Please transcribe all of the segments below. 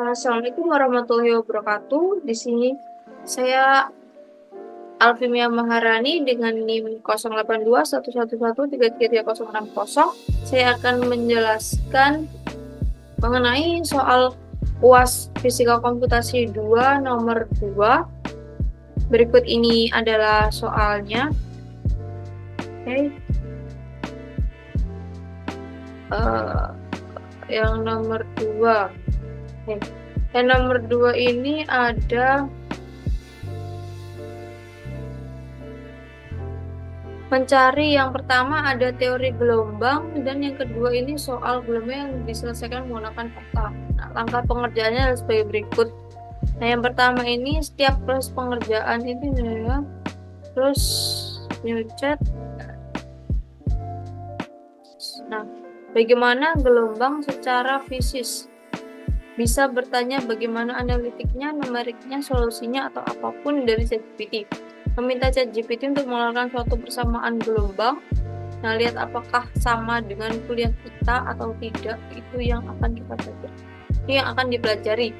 Assalamualaikum warahmatullahi wabarakatuh. Di sini saya Alvimia Maharani dengan NIM 082111333060. Saya akan menjelaskan mengenai soal UAS Fisika Komputasi 2 nomor 2. Berikut ini adalah soalnya. Oke. Yang nomor 2. Yang nomor 2 ini ada mencari, yang pertama ada teori gelombang, dan yang kedua ini soal gelombang yang diselesaikan menggunakan fakta. Nah, langkah pengerjaannya adalah sebagai berikut. Nah, yang pertama ini setiap proses pengerjaan ini ya, terus new chat. Nah, bagaimana gelombang secara fisis? Bisa bertanya bagaimana analitiknya, numeriknya, solusinya, atau apapun dari ChatGPT. Meminta ChatGPT untuk mengeluarkan suatu persamaan gelombang. Nah, lihat apakah sama dengan kuliah kita atau tidak, itu yang akan kita pelajari. Itu yang akan dipelajari.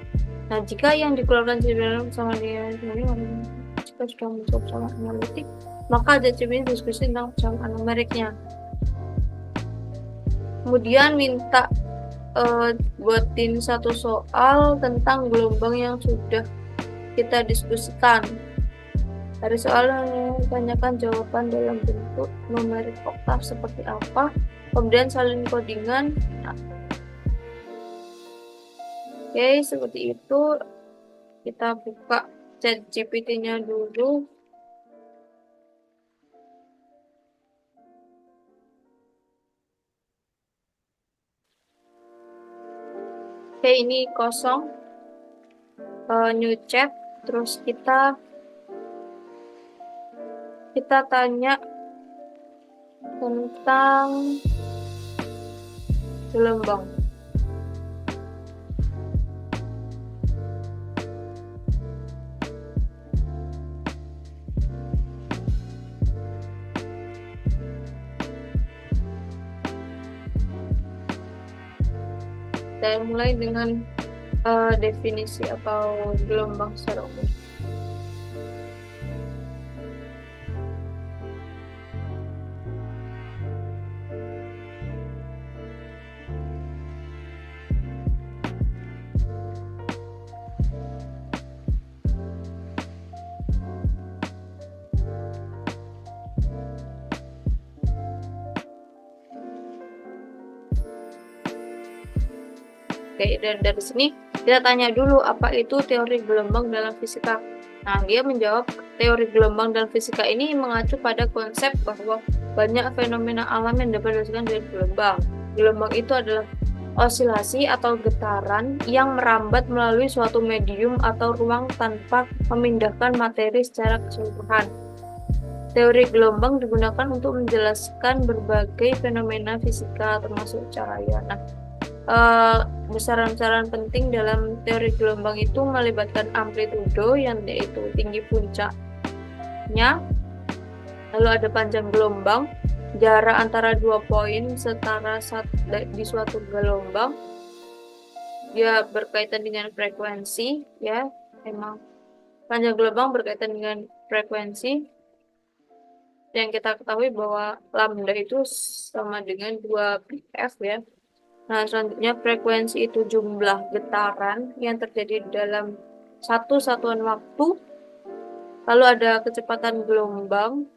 Nah, jika yang dikeluarkan ChatGPT sama dia, jika sudah muncul persamaan analitik, maka ChatGPT diskusi tentang persamaan numeriknya. Kemudian minta buatin satu soal tentang gelombang yang sudah kita diskusikan. Dari soal yang tanyakan jawaban dalam bentuk numerik oktav seperti apa, kemudian salin codingan. Nah, oke, seperti itu. Kita buka ChatGPT-nya dulu. Oke, ini kosong. New chat. Terus kita tanya tentang gelombang. Saya mulai dengan definisi atau gelombang secara umum. Oke, dan dari sini kita tanya dulu apa itu teori gelombang dalam fisika. Nah, dia menjawab teori gelombang dalam fisika ini mengacu pada konsep bahwa banyak fenomena alam yang dapat dirasakan dari gelombang. Gelombang itu adalah osilasi atau getaran yang merambat melalui suatu medium atau ruang tanpa memindahkan materi secara keseluruhan. Teori gelombang digunakan untuk menjelaskan berbagai fenomena fisika termasuk cahaya. Nah, besaran-besaran penting dalam teori gelombang itu melibatkan amplitudo yang yaitu tinggi puncaknya, lalu ada panjang gelombang, jarak antara dua poin setara di suatu gelombang, dia berkaitan dengan frekuensi, ya, emang panjang gelombang berkaitan dengan frekuensi, yang kita ketahui bahwa lambda itu sama dengan 2πf, ya. Nah, selanjutnya frekuensi itu jumlah getaran yang terjadi dalam satu satuan waktu. Lalu ada kecepatan gelombang.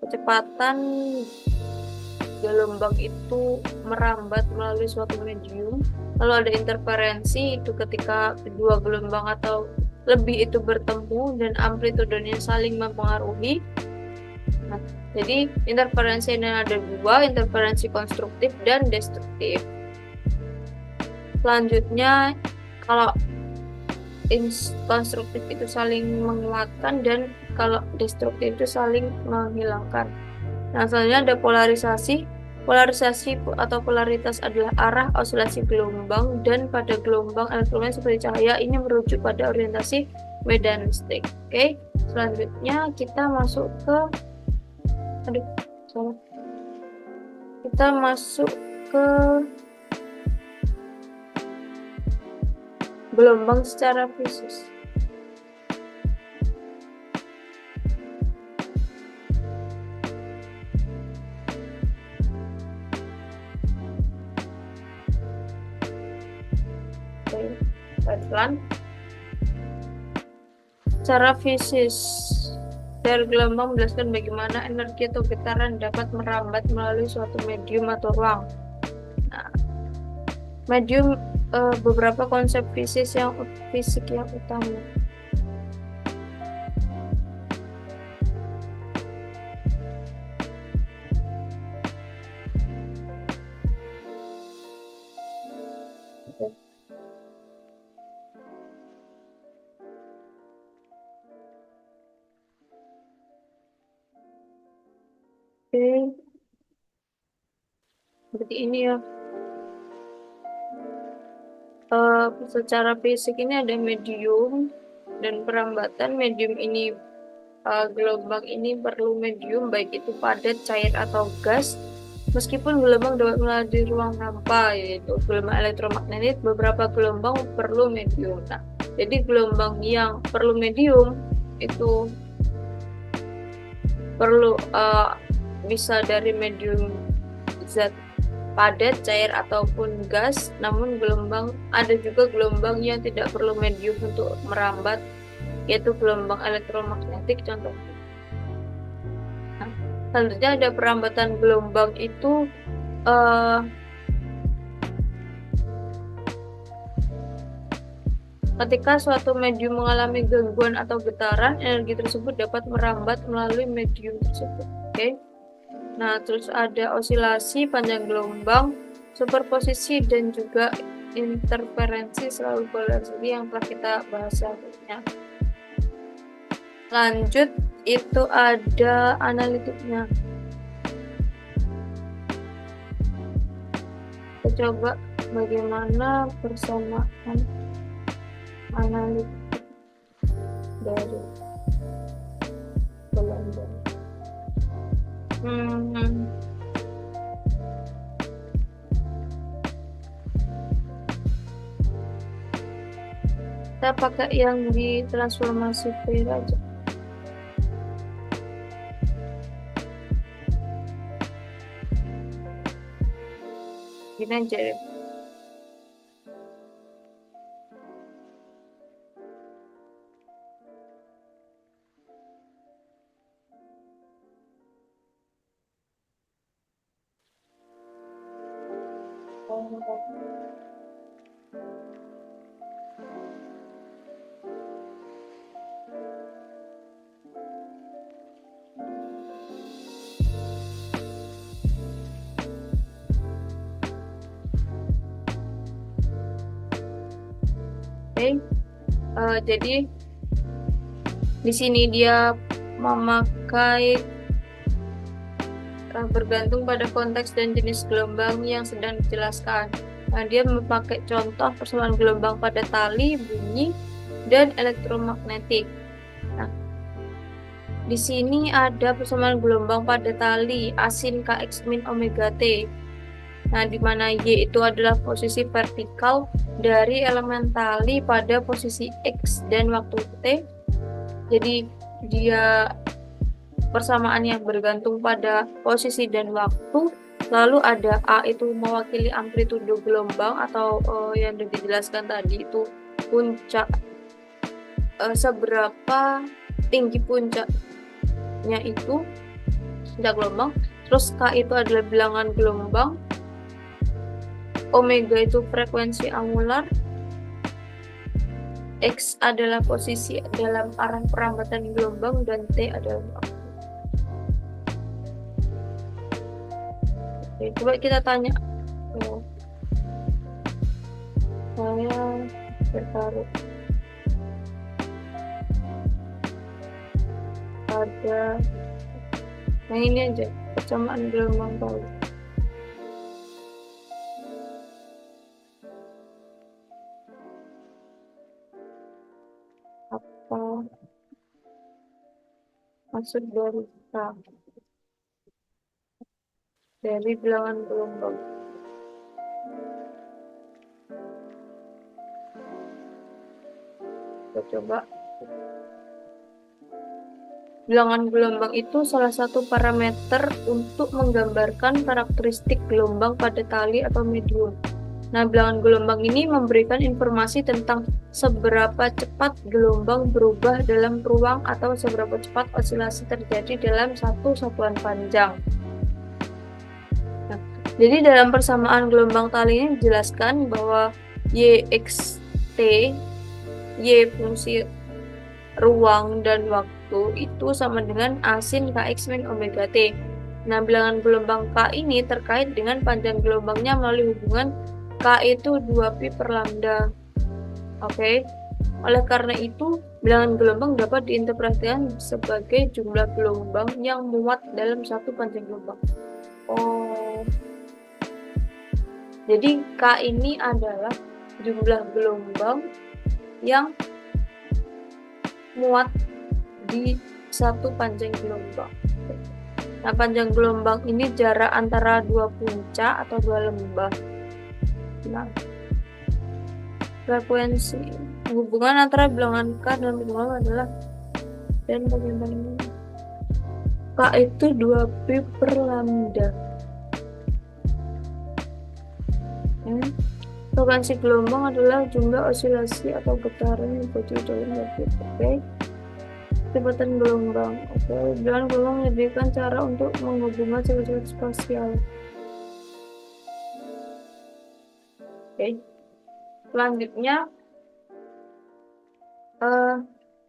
Kecepatan gelombang itu merambat melalui suatu medium. Lalu ada interferensi, itu ketika kedua gelombang atau lebih itu bertemu dan amplitudenya saling mempengaruhi. Nah, jadi interferensi ini ada dua, interferensi konstruktif dan destruktif. Selanjutnya, kalau konstruktif itu saling menguatkan dan kalau destruktif itu saling menghilangkan. Nah, selanjutnya ada polarisasi. Polarisasi atau polaritas adalah arah osilasi gelombang, dan pada gelombang elektromagnetik seperti cahaya ini merujuk pada orientasi medan listrik. Oke, selanjutnya kita masuk ke gelombang secara fisik. Oke, pelan. Secara fisik, dari gelombang menjelaskan bagaimana energi atau getaran dapat merambat melalui suatu medium atau ruang. Nah, medium beberapa konsep fisik yang utama. Oke, seperti ini ya. Secara fisik ini ada medium dan perambatan. Medium ini gelombang ini perlu medium, baik itu padat, cair atau gas. Meskipun gelombang dapat melalui ruang hampa, yaitu gelombang elektromagnetik, beberapa gelombang perlu medium. Nah, jadi gelombang yang perlu medium itu perlu bisa dari medium zat padat, cair ataupun gas. Namun ada juga gelombang yang tidak perlu medium untuk merambat, yaitu gelombang elektromagnetik contohnya. Nah, selanjutnya ada perambatan gelombang itu ketika suatu medium mengalami gangguan atau getaran, energi tersebut dapat merambat melalui medium tersebut. Oke. Nah, terus ada osilasi, panjang gelombang, superposisi, dan juga interferensi selalu polarisasi yang telah kita bahas sebelumnya. Lanjut, itu ada analitiknya. Kita coba bagaimana persamaan analitik dari gelombang. Kita pakai yang di transformasi Fourier aja. Gini aja ya. Oke, jadi di sini dia memakai bergantung pada konteks dan jenis gelombang yang sedang dijelaskan. Nah, dia memakai contoh persamaan gelombang pada tali, bunyi, dan elektromagnetik. Nah, di sini ada persamaan gelombang pada tali asin Kx min omega T. Nah, di mana Y itu adalah posisi vertikal dari elemen tali pada posisi X dan waktu T. Jadi dia persamaan yang bergantung pada posisi dan waktu. Lalu ada A itu mewakili amplitudo gelombang atau yang dijelaskan tadi itu puncak, seberapa tinggi puncaknya itu puncak gelombang. Terus K itu adalah bilangan gelombang, omega itu frekuensi angular, X adalah posisi dalam arah perambatan gelombang, dan T adalah waktu. Oke, coba kita tanya. Saya tertarik pada yang ini aja, persamaan gelombang tali. Apa maksud dari bilangan gelombang? Kita coba. Bilangan gelombang itu salah satu parameter untuk menggambarkan karakteristik gelombang pada tali atau medium. Nah, bilangan gelombang ini memberikan informasi tentang seberapa cepat gelombang berubah dalam ruang atau seberapa cepat osilasi terjadi dalam satu satuan panjang. Nah, jadi dalam persamaan gelombang tali ini dijelaskan bahwa YXT, Y fungsi ruang dan waktu itu sama dengan A sin Kx min omega T. Nah, bilangan gelombang K ini terkait dengan panjang gelombangnya melalui hubungan K itu 2pi per lambda. Oke. Oleh karena itu, bilangan gelombang dapat diinterpretasikan sebagai jumlah gelombang yang muat dalam satu panjang gelombang. Oh. Jadi K ini adalah jumlah gelombang yang muat di satu panjang gelombang. Nah, panjang gelombang ini jarak antara dua puncak atau dua lembah. Nah, frekuensi hubungan antara bilangan K dan bilangan adalah dan bagaimana ini? K itu 2pi per lambda. Frekuensi gelombang adalah jumlah osilasi atau getaran yang terjadi dalam orbit. Oke. Kecepatan gelombang. Oke. Bilangan gelombang menyediakan cara untuk menghubungkan sifat-sifat spasial. Oke. Selanjutnya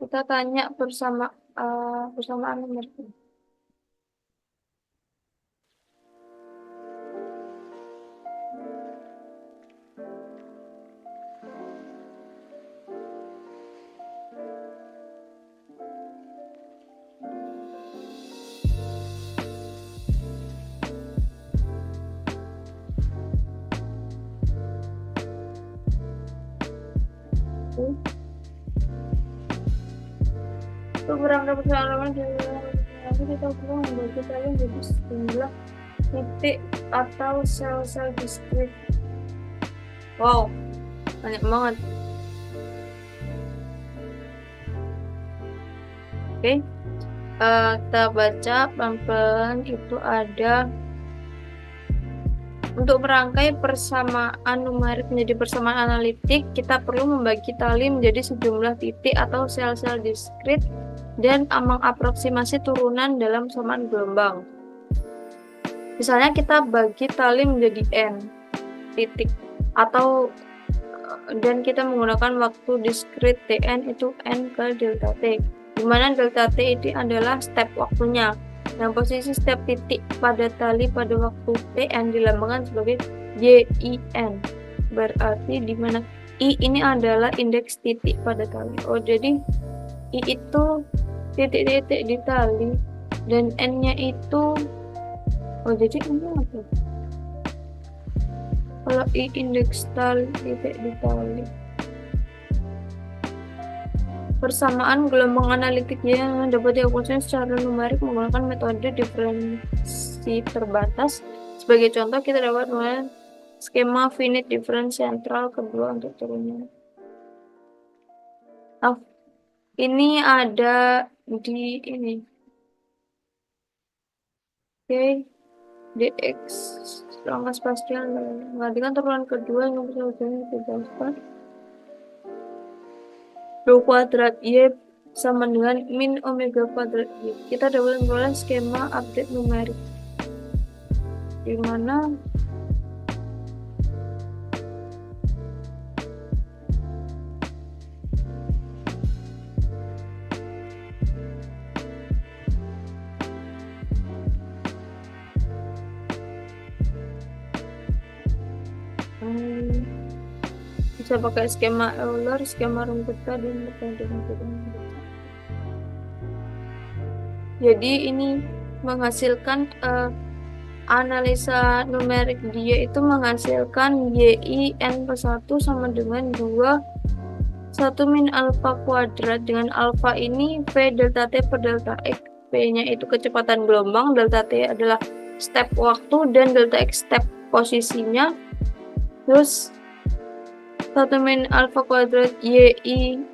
kita tanya persamaan nomor. Untuk berangkat persamaan nanti kita perlu membagi tali menjadi sejumlah titik atau sel-sel diskrit. Wow, banyak banget. Oke, kita baca pelan-pelan. Itu ada untuk merangkai persamaan numerik menjadi persamaan analitik, kita perlu membagi tali menjadi sejumlah titik atau sel-sel diskrit dan mengaproksimasi turunan dalam persamaan gelombang. Misalnya kita bagi tali menjadi n titik atau dan kita menggunakan waktu diskrit Tn itu n ke delta t, di mana delta t itu adalah step waktunya. Nah, posisi setiap titik pada tali pada waktu Tn dilambangkan sebagai YIN. Berarti di mana I ini adalah indeks titik pada tali. Oh, jadi I itu titik-titik di tali dan N-nya itu jadi ini apa? Kalau I indeks tali titik di tali. Persamaan gelombang analitik yang dapat diakurkan secara numerik menggunakan metode diferensi terbatas. Sebagai contoh, kita dapat melihat skema finite difference sentral kedua untuk turunnya. Nah, ini ada di ini. Oke, dx rangka spasial menggantikan turunan kedua yang bisa dijelaskan. Rho kuadrat Y sama dengan min omega kuadrat Y. Kita dapat memperoleh skema update numerik, di mana bisa pakai skema Euler, skema rumput tadi, dan jadi ini menghasilkan analisa numerik dia itu menghasilkan YI N+1 sama dengan 2 1 min alfa kuadrat, dengan alfa ini V delta T per delta X. P-nya itu kecepatan gelombang, delta T adalah step waktu, dan delta X step posisinya. Terus 1 min alfa kuadrat YIN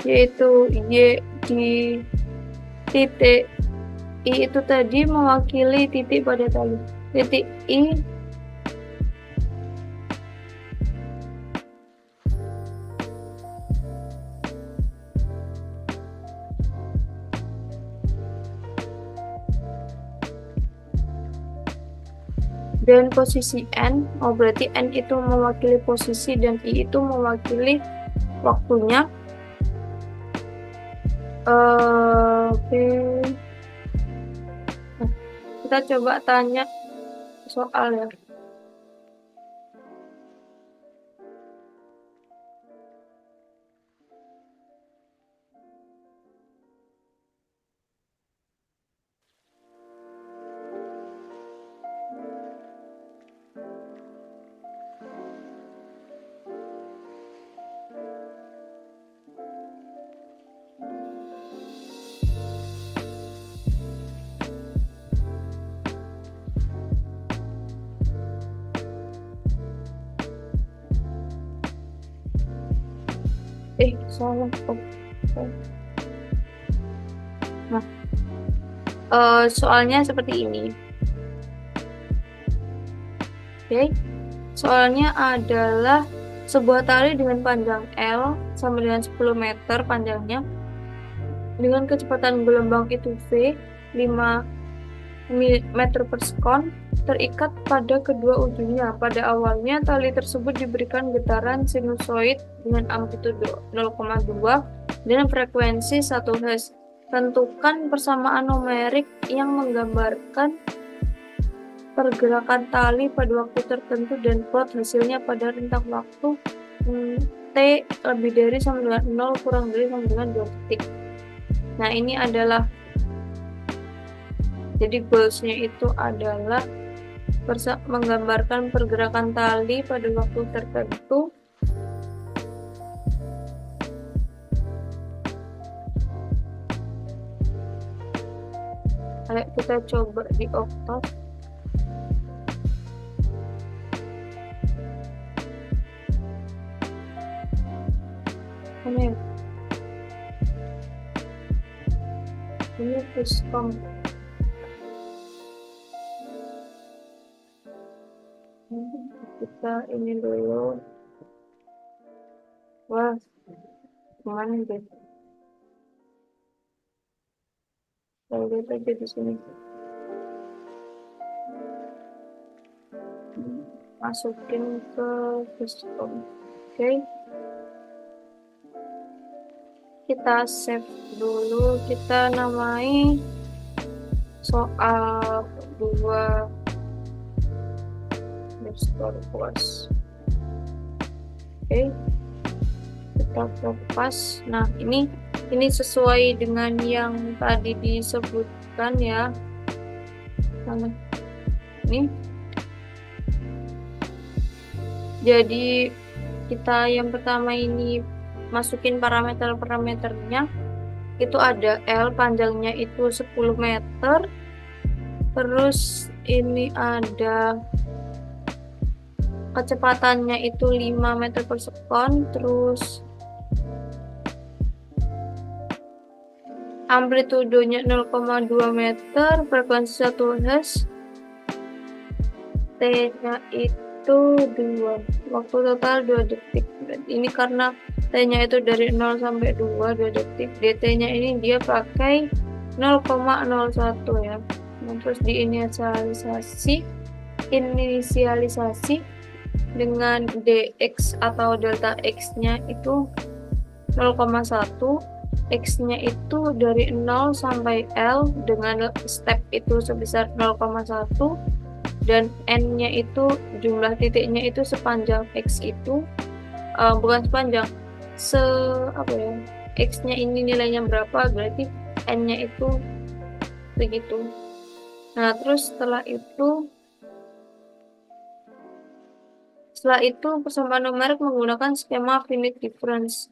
yaitu Y di titik I itu tadi mewakili titik pada tali. Titik I dan posisi N, berarti N itu mewakili posisi dan I itu mewakili waktunya. Oke. Nah, kita coba tanya soal ya. Salah. Nah, soalnya seperti ini. Oke, soalnya adalah sebuah tali dengan panjang L sama dengan 10 meter panjangnya dengan kecepatan gelombang itu V 5 meter per sekon terikat pada kedua ujungnya. Pada awalnya tali tersebut diberikan getaran sinusoid dengan amplitudo 0,2 dan frekuensi 1 Hz. Tentukan persamaan numerik yang menggambarkan pergerakan tali pada waktu tertentu dan plot hasilnya pada rentang waktu T lebih dari sama dengan 0 kurang dari sama dengan 2 detik. Nah, ini adalah jadi goalsnya itu adalah menggambarkan pergerakan tali pada waktu tertentu Ayo kita coba di Octave. Ini custom. Kita ini dulu. Wah, kemana deh? Kita lihat aja di sini. Masukin ke custom. Oke. Kita save dulu, kita namai soal 2 plus. Oke, kita lepas. Nah, ini sesuai dengan yang tadi disebutkan ya. Nah, ini jadi kita yang pertama ini masukin parameternya. Itu ada L, panjangnya itu 10 meter. Terus ini ada kecepatannya itu 5 meter per sekon. Terus amplitudonya 0,2 meter, frekuensi 1 Hz. T-nya itu 2. Waktu total 2 detik. Ini karena T-nya itu dari 0 sampai 2 detik. DT-nya ini dia pakai 0,01 ya. Nah, terus diinisialisasi dengan dx atau delta x-nya itu 0,1, x-nya itu dari 0 sampai L dengan step itu sebesar 0,1 dan n-nya itu jumlah titiknya itu sepanjang x itu bukan sepanjang x-nya ini nilainya berapa berarti n-nya itu begitu. Nah, terus setelah itu persamaan numerik menggunakan skema finite difference.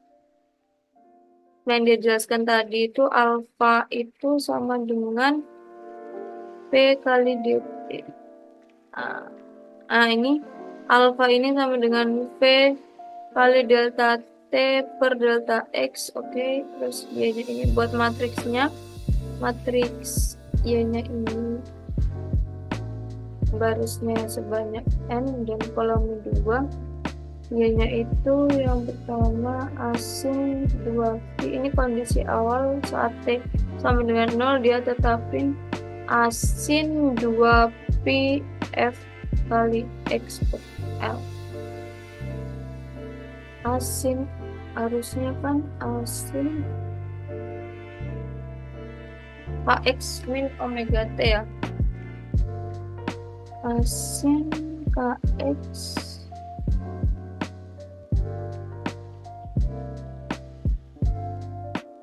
Yang dia jelaskan tadi itu alfa itu sama dengan P kali dt. Ini alfa ini sama dengan V kali delta T per delta X. Oke, terus Y-nya ini buat matriksnya, matriks Y-nya ini barisnya sebanyak N dan kolomnya 2. Y-nya itu yang pertama asin 2pi, ini kondisi awal saat T sama dengan 0, dia tetapin asin 2pi F kali X per L. Asin harusnya kan asin Kx min omega T ya. Asin Kx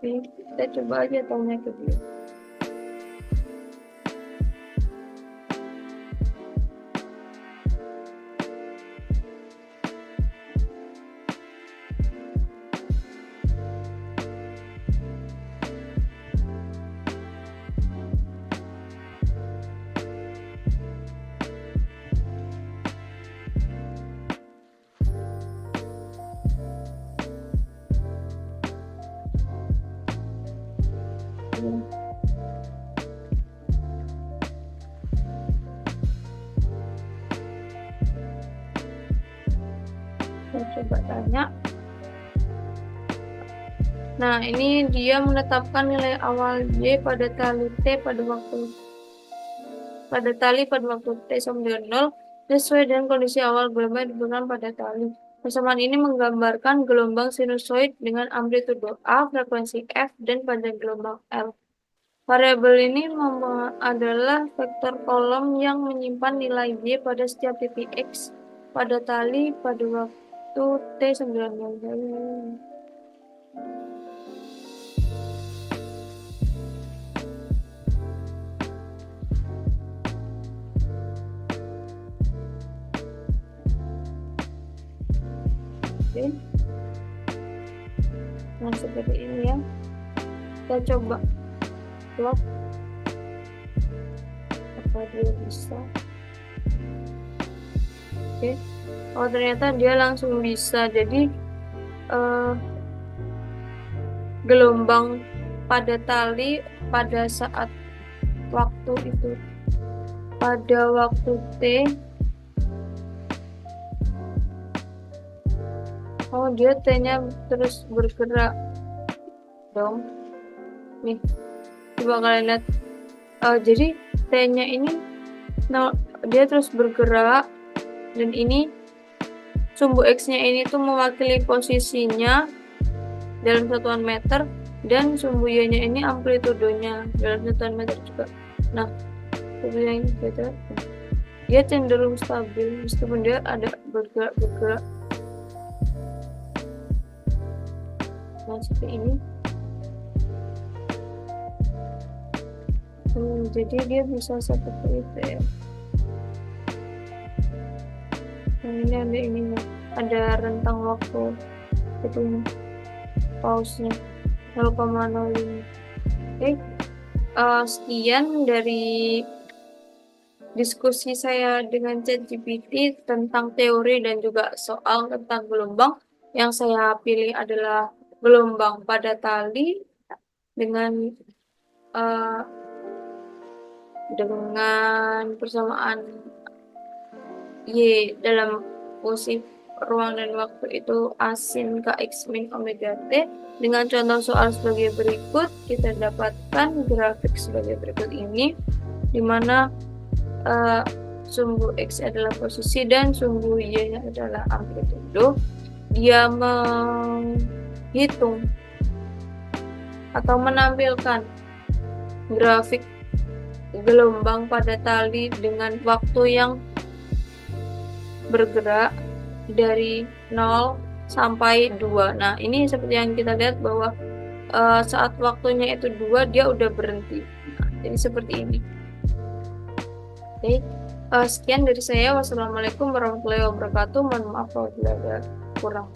kita coba aja tanya ke dia. Saya coba tanya. Nah, ini dia menetapkan nilai awal Y pada tali T pada waktu T sama dengan 0 sesuai dengan kondisi awal gelombang yang diberikan pada tali. Persamaan ini menggambarkan gelombang sinusoid dengan amplitudo A, frekuensi F, dan panjang gelombang L. Variabel ini adalah vektor kolom yang menyimpan nilai Y pada setiap titik X pada tali pada waktu T sama dengan 0. Oke. Nah, seperti ini ya. Kita coba plot apa dia bisa. Oke. Oh, ternyata dia langsung bisa. Jadi gelombang pada tali pada saat waktu itu, pada waktu T, oh dia T-nya terus bergerak dong. Nih, coba kalian lihat. Jadi T-nya ini dia terus bergerak, dan ini sumbu X-nya ini tuh mewakili posisinya dalam satuan meter, dan sumbu Y-nya ini amplitudonya dalam satuan meter juga. Nah, yang ini beda. Dia cenderung stabil meskipun dia ada bergerak. Nah, seperti ini. Jadi dia bisa seperti itu ya. Nah, ini ada ininya, ada rentang waktu itu pause-nya 0,05. Oke, sekian dari diskusi saya dengan ChatGPT tentang teori dan juga soal tentang gelombang. Yang saya pilih adalah gelombang pada tali dengan persamaan Y dalam fungsi ruang dan waktu itu asin Kx min omega T. Dengan contoh soal sebagai berikut, kita dapatkan grafik sebagai berikut ini, di mana sumbu X adalah posisi dan sumbu Y-nya adalah amplitudo. Dia menghitung atau menampilkan grafik gelombang pada tali dengan waktu yang bergerak dari 0 sampai 2. Nah, ini seperti yang kita lihat bahwa saat waktunya itu 2, dia udah berhenti. Nah, jadi seperti ini. Oke, sekian dari saya. Wassalamualaikum warahmatullahi wabarakatuh. Mohon maaf apabila ada kurang.